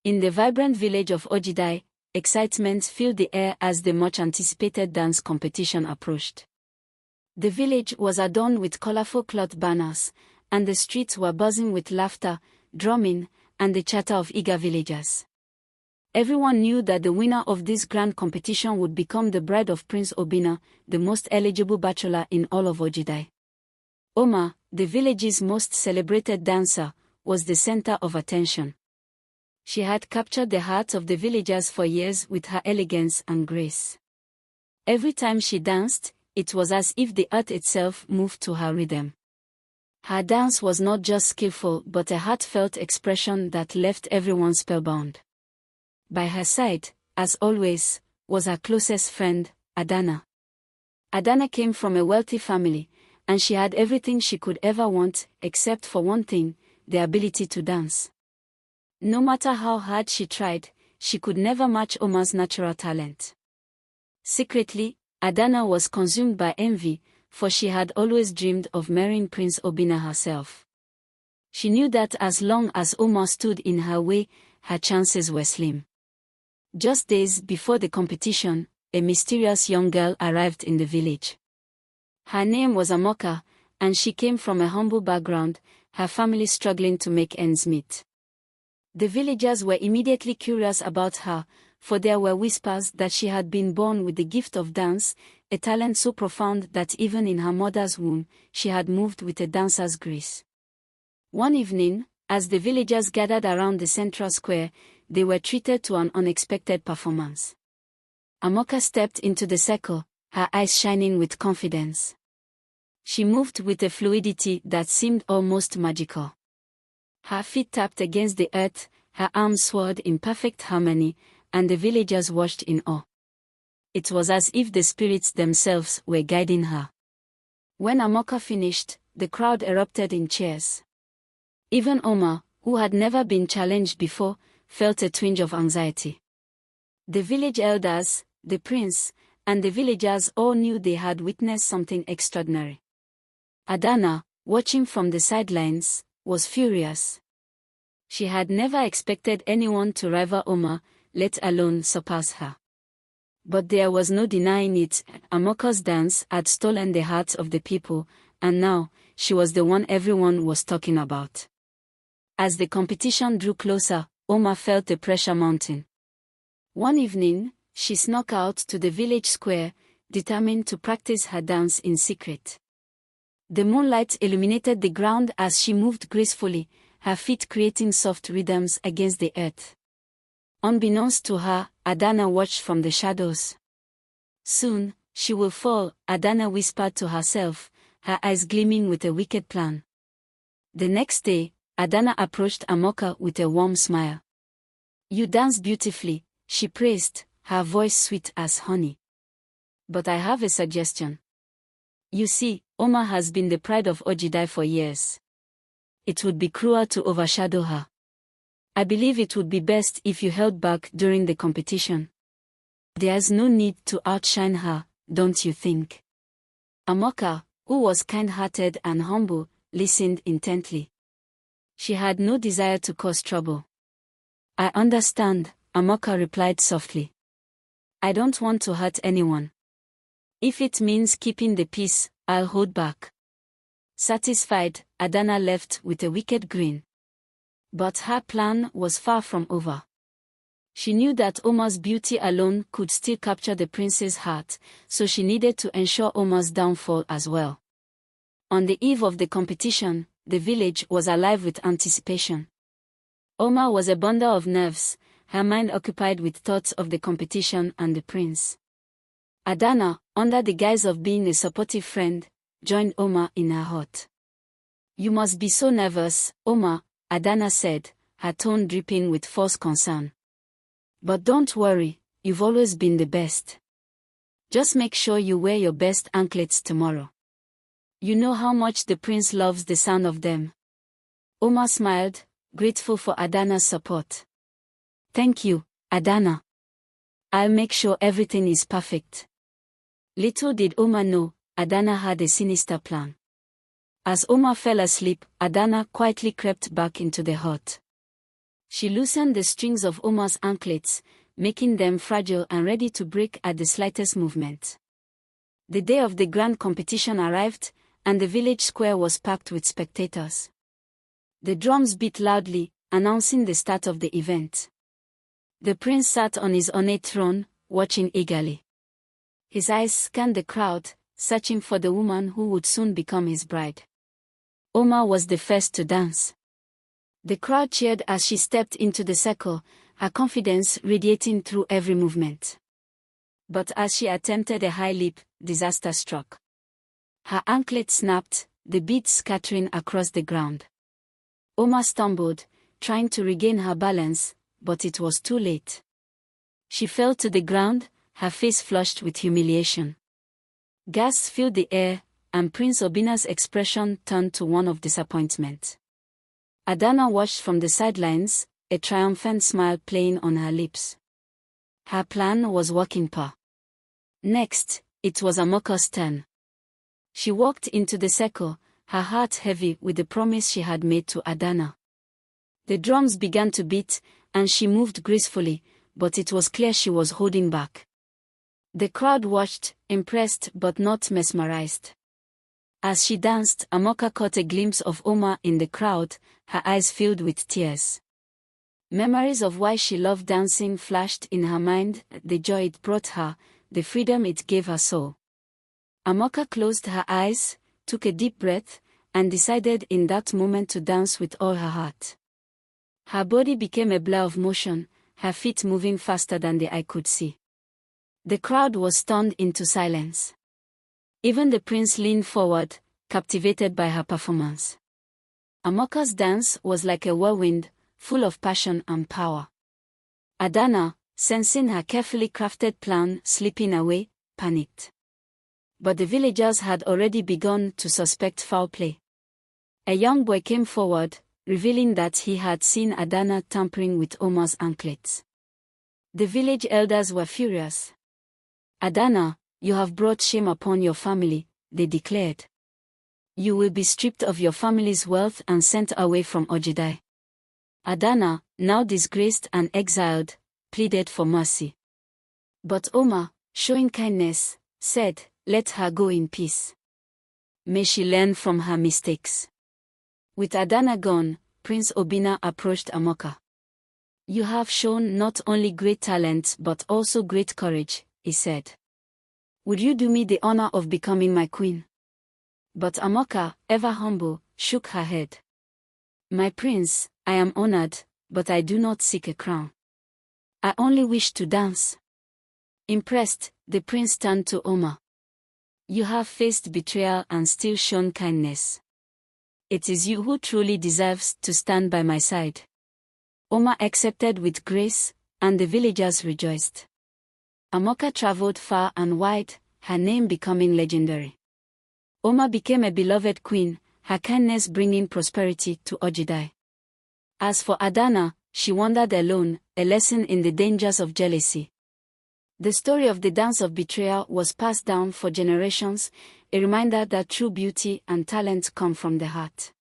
In the vibrant village of Ogidi, excitement filled the air as the much-anticipated dance competition approached. The village was adorned with colorful cloth banners, and the streets were buzzing with laughter, drumming, and the chatter of eager villagers. Everyone knew that the winner of this grand competition would become the bride of Prince Obinna, the most eligible bachelor in all of Ogidi. Oma, the village's most celebrated dancer, was the center of attention. She had captured the hearts of the villagers for years with her elegance and grace. Every time she danced, it was as if the earth itself moved to her rhythm. Her dance was not just skillful but a heartfelt expression that left everyone spellbound. By her side, as always, was her closest friend, Adana. Adana came from a wealthy family, and she had everything she could ever want, except for one thing, the ability to dance. No matter how hard she tried, she could never match Oma's natural talent. Secretly, Adana was consumed by envy, for she had always dreamed of marrying Prince Obinna herself. She knew that as long as Oma stood in her way, her chances were slim. Just days before the competition, a mysterious young girl arrived in the village. Her name was Amoka, and she came from a humble background, her family struggling to make ends meet. The villagers were immediately curious about her, for there were whispers that she had been born with the gift of dance, a talent so profound that even in her mother's womb, she had moved with a dancer's grace. One evening, as the villagers gathered around the central square, they were treated to an unexpected performance. Amoka stepped into the circle, her eyes shining with confidence. She moved with a fluidity that seemed almost magical. Her feet tapped against the earth, her arms swayed in perfect harmony, and the villagers watched in awe. It was as if the spirits themselves were guiding her. When Amoka finished, the crowd erupted in cheers. Even Oma, who had never been challenged before, felt a twinge of anxiety. The village elders, the prince, and the villagers all knew they had witnessed something extraordinary. Adana, watching from the sidelines, was furious. She had never expected anyone to rival Oma, let alone surpass her. But there was no denying it, Amoka's dance had stolen the hearts of the people, and now, she was the one everyone was talking about. As the competition drew closer, Oma felt the pressure mounting. One evening, she snuck out to the village square, determined to practice her dance in secret. The moonlight illuminated the ground as she moved gracefully, her feet creating soft rhythms against the earth. Unbeknownst to her, Adana watched from the shadows. Soon, she will fall, Adana whispered to herself, her eyes gleaming with a wicked plan. The next day, Adana approached Amoka with a warm smile. "You dance beautifully," she praised, her voice sweet as honey. "But I have a suggestion. You see, Oma has been the pride of Ogidi for years. It would be cruel to overshadow her. I believe it would be best if you held back during the competition. There's no need to outshine her, don't you think?" Amoka, who was kind-hearted and humble, listened intently. She had no desire to cause trouble. "I understand," Amoka replied softly. "I don't want to hurt anyone. If it means keeping the peace, I'll hold back." Satisfied, Adana left with a wicked grin. But her plan was far from over. She knew that Oma's beauty alone could still capture the prince's heart, so she needed to ensure Oma's downfall as well. On the eve of the competition, the village was alive with anticipation. Oma was a bundle of nerves, her mind occupied with thoughts of the competition and the prince. Adana, under the guise of being a supportive friend, joined Oma in her hut. "You must be so nervous, Oma," Adana said, her tone dripping with false concern. "But don't worry, you've always been the best. Just make sure you wear your best anklets tomorrow. You know how much the prince loves the sound of them." Oma smiled, grateful for Adana's support. "Thank you, Adana. I'll make sure everything is perfect." Little did Oma know, Adana had a sinister plan. As Oma fell asleep, Adana quietly crept back into the hut. She loosened the strings of Omar's anklets, making them fragile and ready to break at the slightest movement. The day of the grand competition arrived, and the village square was packed with spectators. The drums beat loudly, announcing the start of the event. The prince sat on his ornate throne, watching eagerly. His eyes scanned the crowd, searching for the woman who would soon become his bride. Omar was the first to dance. The crowd cheered as she stepped into the circle, her confidence radiating through every movement. But as she attempted a high leap, disaster struck. Her anklet snapped, the beads scattering across the ground. Omar stumbled, trying to regain her balance, but it was too late. She fell to the ground, her face flushed with humiliation. Gasps filled the air, and Prince Obina's expression turned to one of disappointment. Adana watched from the sidelines, a triumphant smile playing on her lips. Her plan was working per. Next, it was Amoka's turn. She walked into the circle, her heart heavy with the promise she had made to Adana. The drums began to beat, and she moved gracefully, but it was clear she was holding back. The crowd watched, impressed but not mesmerized. As she danced, Amoka caught a glimpse of Omar in the crowd, her eyes filled with tears. Memories of why she loved dancing flashed in her mind, the joy it brought her, the freedom it gave her soul. Amoka closed her eyes, took a deep breath, and decided in that moment to dance with all her heart. Her body became a blur of motion, her feet moving faster than the eye could see. The crowd was stunned into silence. Even the prince leaned forward, captivated by her performance. Amoka's dance was like a whirlwind, full of passion and power. Adana, sensing her carefully crafted plan slipping away, panicked. But the villagers had already begun to suspect foul play. A young boy came forward, revealing that he had seen Adana tampering with Omar's anklets. The village elders were furious. "Adana, you have brought shame upon your family," they declared. "You will be stripped of your family's wealth and sent away from Ogidi." Adana, now disgraced and exiled, pleaded for mercy. But Omar, showing kindness, said, "Let her go in peace. May she learn from her mistakes." With Adana gone, Prince Obina approached Amoka. "You have shown not only great talent but also great courage," he said. "Would you do me the honor of becoming my queen?" But Amoka, ever humble, shook her head. "My prince, I am honored, but I do not seek a crown. I only wish to dance." Impressed, the prince turned to Omar. "You have faced betrayal and still shown kindness. It is you who truly deserves to stand by my side." Omar accepted with grace, and the villagers rejoiced. Amoka traveled far and wide, her name becoming legendary. Omar became a beloved queen, her kindness bringing prosperity to Ogidi. As for Adana, she wandered alone, a lesson in the dangers of jealousy. The story of the dance of betrayal was passed down for generations, a reminder that true beauty and talent come from the heart.